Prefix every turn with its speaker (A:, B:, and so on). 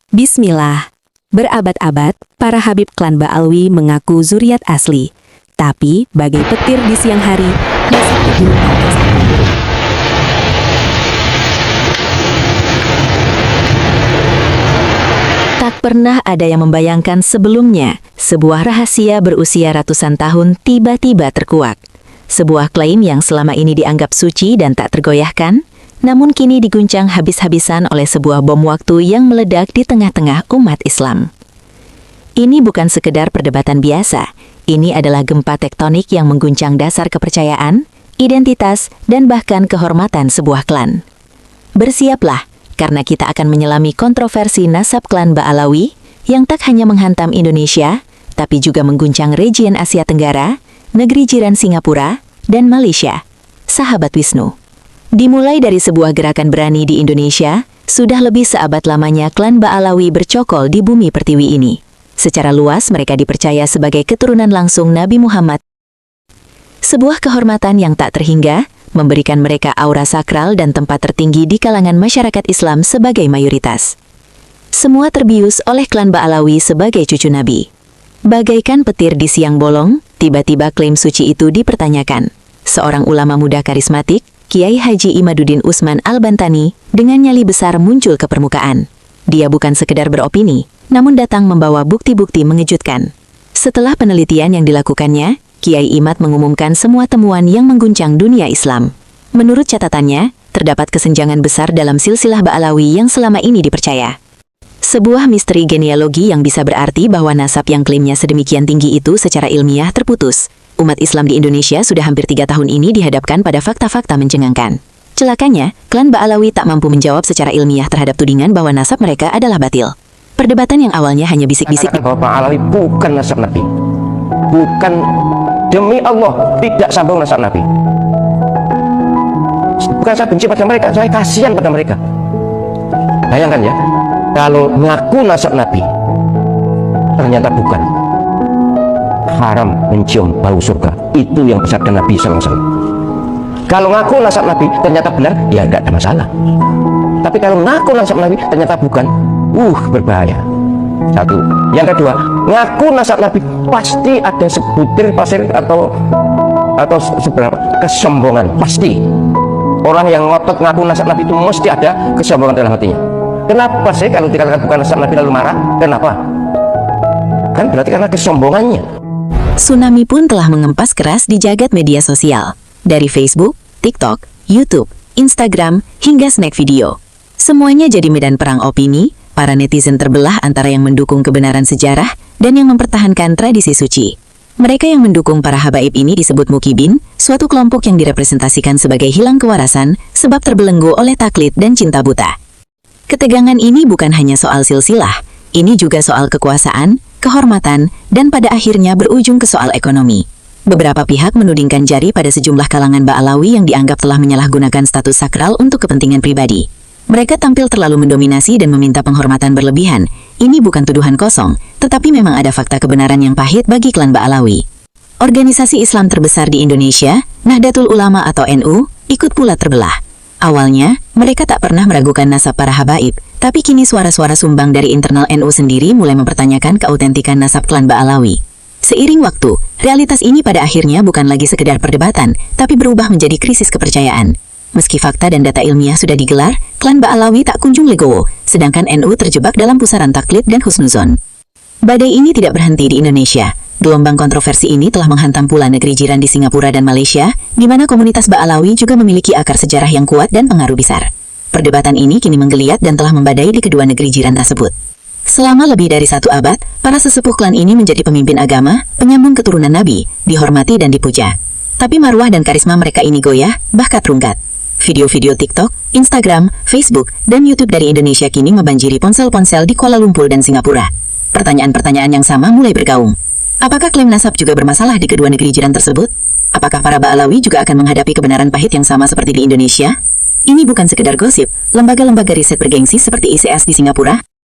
A: Bismillah. Berabad-abad, para Habib klan Ba'alwi mengaku zuriat asli. Tapi, bagai petir di siang hari, nasib itu tak tersambung. Tak pernah ada yang membayangkan sebelumnya, sebuah rahasia berusia ratusan tahun tiba-tiba terkuak. Sebuah klaim yang selama ini dianggap suci dan tak tergoyahkan, namun kini diguncang habis-habisan oleh sebuah bom waktu yang meledak di tengah-tengah umat Islam. Ini bukan sekedar perdebatan biasa, ini adalah gempa tektonik yang mengguncang dasar kepercayaan, identitas, dan bahkan kehormatan sebuah klan. Bersiaplah, karena kita akan menyelami kontroversi nasab klan Ba'alawi yang tak hanya menghantam Indonesia, tapi juga mengguncang region Asia Tenggara, negeri jiran Singapura, dan Malaysia. Sahabat Wisnu. Dimulai dari sebuah gerakan berani di Indonesia, sudah lebih seabad lamanya klan Ba'alawi bercokol di bumi pertiwi ini. Secara luas mereka dipercaya sebagai keturunan langsung Nabi Muhammad. Sebuah kehormatan yang tak terhingga, memberikan mereka aura sakral dan tempat tertinggi di kalangan masyarakat Islam sebagai mayoritas. Semua terbius oleh klan Ba'alawi sebagai cucu Nabi. Bagaikan petir di siang bolong, tiba-tiba klaim suci itu dipertanyakan. Seorang ulama muda karismatik, Kiai Haji Imaduddin Usman Al-Bantani, dengan nyali besar muncul ke permukaan. Dia bukan sekedar beropini, namun datang membawa bukti-bukti mengejutkan. Setelah penelitian yang dilakukannya, Kiai Imad mengumumkan semua temuan yang mengguncang dunia Islam. Menurut catatannya, terdapat kesenjangan besar dalam silsilah Ba'alawi yang selama ini dipercaya. Sebuah misteri genealogi yang bisa berarti bahwa nasab yang klaimnya sedemikian tinggi itu secara ilmiah terputus. Umat Islam di Indonesia sudah hampir 3 tahun ini dihadapkan pada fakta-fakta mencengangkan. Celakanya, klan Ba'alawi tak mampu menjawab secara ilmiah terhadap tudingan bahwa nasab mereka adalah batil. Perdebatan yang awalnya hanya bisik-bisik
B: bahwa Ba'alawi bukan nasab Nabi. Bukan, demi Allah, tidak sambung nasab Nabi. Bukan saya benci pada mereka, saya kasihan pada mereka. Bayangkan ya, kalau ngaku nasab Nabi, ternyata bukan. Haram mencium bau surga. Itu yang bersabda Nabi SAW. Kalau ngaku nasab Nabi ternyata benar, ya tidak ada masalah. Tapi kalau ngaku nasab Nabi ternyata bukan, berbahaya. Satu. Yang kedua, ngaku nasab Nabi pasti ada sebutir pasir atau seberapa kesombongan. Pasti. Orang yang ngotot ngaku nasab Nabi itu mesti ada kesombongan dalam hatinya. Kenapa sih kalau dikatakan bukan nasab Nabi lalu marah? Kenapa? Kan berarti karena kesombongannya.
A: Tsunami pun telah mengempas keras di jagat media sosial. Dari Facebook, TikTok, YouTube, Instagram, hingga snack video. Semuanya jadi medan perang opini, para netizen terbelah antara yang mendukung kebenaran sejarah dan yang mempertahankan tradisi suci. Mereka yang mendukung para habaib ini disebut mukibin, suatu kelompok yang direpresentasikan sebagai hilang kewarasan sebab terbelenggu oleh taklid dan cinta buta. Ketegangan ini bukan hanya soal silsilah, ini juga soal kekuasaan, kehormatan, dan pada akhirnya berujung ke soal ekonomi. Beberapa pihak menudingkan jari pada sejumlah kalangan Ba'alawi yang dianggap telah menyalahgunakan status sakral untuk kepentingan pribadi. Mereka tampil terlalu mendominasi dan meminta penghormatan berlebihan. Ini bukan tuduhan kosong, tetapi memang ada fakta kebenaran yang pahit bagi klan Ba'alawi. Organisasi Islam terbesar di Indonesia, Nahdlatul Ulama atau NU, ikut pula terbelah. Awalnya, mereka tak pernah meragukan nasab para habaib, tapi kini suara-suara sumbang dari internal NU sendiri mulai mempertanyakan keautentikan nasab klan Ba'alawi. Seiring waktu, realitas ini pada akhirnya bukan lagi sekedar perdebatan, tapi berubah menjadi krisis kepercayaan. Meski fakta dan data ilmiah sudah digelar, klan Ba'alawi tak kunjung legowo, sedangkan NU terjebak dalam pusaran taklid dan husnuzon. Badai ini tidak berhenti di Indonesia. Gelombang kontroversi ini telah menghantam pula negeri jiran di Singapura dan Malaysia, di mana komunitas Ba'alawi juga memiliki akar sejarah yang kuat dan pengaruh besar. Perdebatan ini kini menggeliat dan telah membadai di kedua negeri jiran tersebut. Selama lebih dari 1 abad, para sesepuh klan ini menjadi pemimpin agama, penyambung keturunan Nabi, dihormati dan dipuja. Tapi marwah dan karisma mereka ini goyah, bahkan rungkat. Video-video TikTok, Instagram, Facebook, dan YouTube dari Indonesia kini membanjiri ponsel-ponsel di Kuala Lumpur dan Singapura. Pertanyaan-pertanyaan yang sama mulai bergaung. Apakah klaim nasab juga bermasalah di kedua negeri jiran tersebut? Apakah para Ba'alawi juga akan menghadapi kebenaran pahit yang sama seperti di Indonesia? Ini bukan sekedar gosip, lembaga-lembaga riset bergengsi seperti ICS di Singapura,